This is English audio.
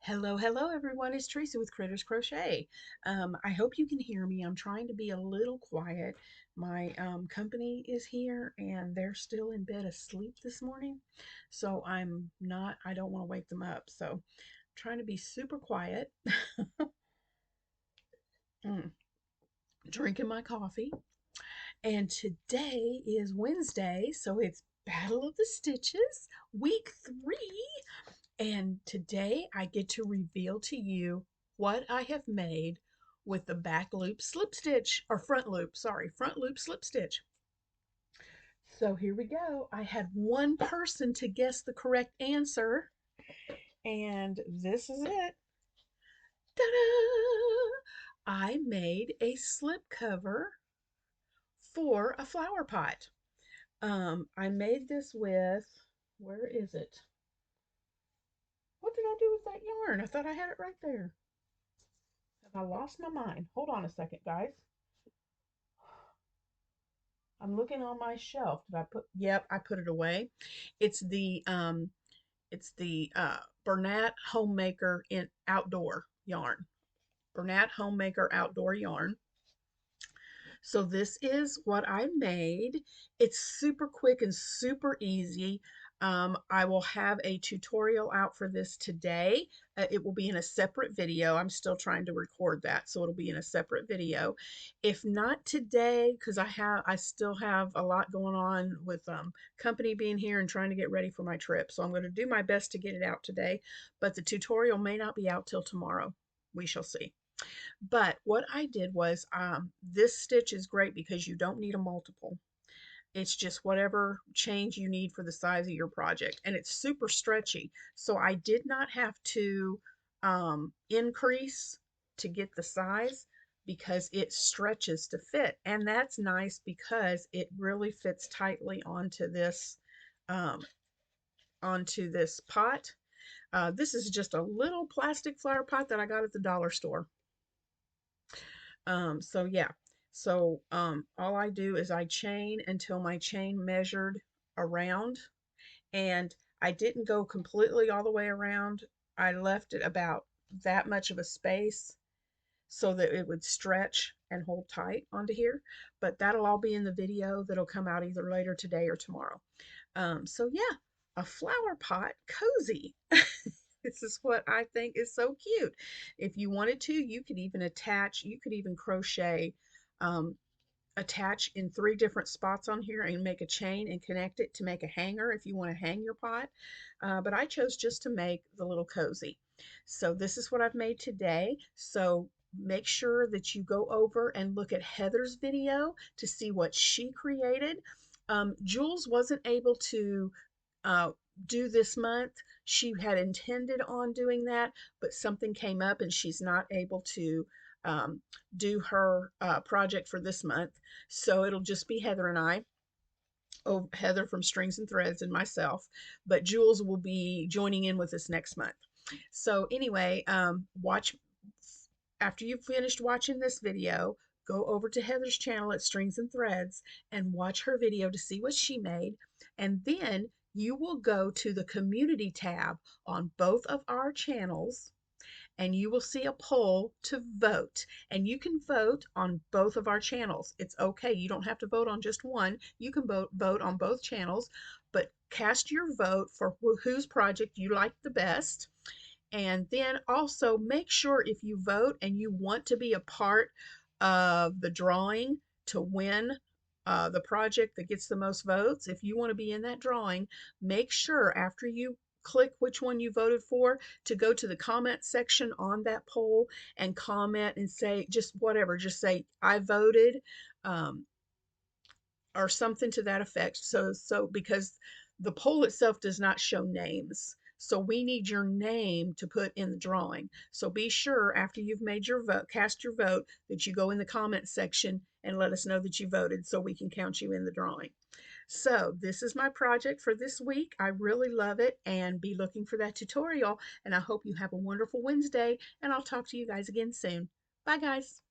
Hello, hello everyone. It's Teresa with Critters Crochet. I hope you can hear me. I'm trying to be a little quiet. My company is here and they're still in bed asleep this morning. So I don't want to wake them up. So I'm trying to be super quiet. Mm, Drinking my coffee. And today is Wednesday, so it's Battle of the Stitches, week 3. And today I get to reveal to you what I have made with the back loop slip stitch, or front loop slip stitch. So here we go. I had one person to guess the correct answer, and this is it. Ta-da! I made a slip cover for a flower pot. I made this with, where is it? What did I do with that yarn? I thought I had it right there. I lost my mind. Hold on a second, guys. I'm looking on my shelf. Did I put? Yep, I put it away. It's the um, it's the Bernat Homemaker in outdoor yarn. Bernat Homemaker outdoor yarn. So this is what I made. It's super quick and super easy. I will have a tutorial out for this today. It will be in a separate video. I'm still trying to record that, so it'll be in a separate video. If not today, because I still have a lot going on with company being here and trying to get ready for my trip. So I'm going to do my best to get it out today, but the tutorial may not be out till tomorrow. We shall see. But what I did was, this stitch is great because you don't need a multiple. It's just whatever change you need for the size of your project. And it's super stretchy. So I did not have to increase to get the size because it stretches to fit. And that's nice because it really fits tightly um, onto this pot. This is just a little plastic flower pot that I got at the dollar store. So yeah, all I do is I chain until my chain measured around, and I didn't go completely all the way around. I left it about that much of a space so that it would stretch and hold tight onto here. But that'll all be in the video that'll come out either later today or tomorrow. So yeah, a flower pot cozy. This is what I think is so cute. If you wanted to, you could even crochet, um, attach in 3 different spots on here and make a chain and connect it to make a hanger if you want to hang your pot. But I chose just to make the little cozy. So this is what I've made today. So make sure that you go over and look at Heather's video to see what she created. Jules wasn't able to uh, do this month. She had intended on doing that, but something came up and she's not able to um, do her project for this month. So it'll just be Heather and I. Oh, Heather from Strings and Threads and myself, but Jules will be joining in with us next month. So anyway, watch after you've finished watching this video, go over to Heather's channel at Strings and Threads and watch her video to see what she made. And then you will go to the community tab on both of our channels and you will see a poll to vote. And you can vote on both of our channels. It's okay. You don't have to vote on just one. You can vote on both channels, but cast your vote for whose project you like the best. And then also make sure if you vote and you want to be a part of the drawing to win the project that gets the most votes, if you want to be in that drawing, make sure after you click which one you voted for to go to the comment section on that poll and comment and say just whatever, just say I voted, um, or something to that effect. So because the poll itself does not show names. So we need your name to put in the drawing. So be sure after you've made your vote, cast your vote, that you go in the comment section and let us know that you voted so we can count you in the drawing. So this is my project for this week. I really love it, and be looking for that tutorial. And I hope you have a wonderful Wednesday, and I'll talk to you guys again soon. Bye guys.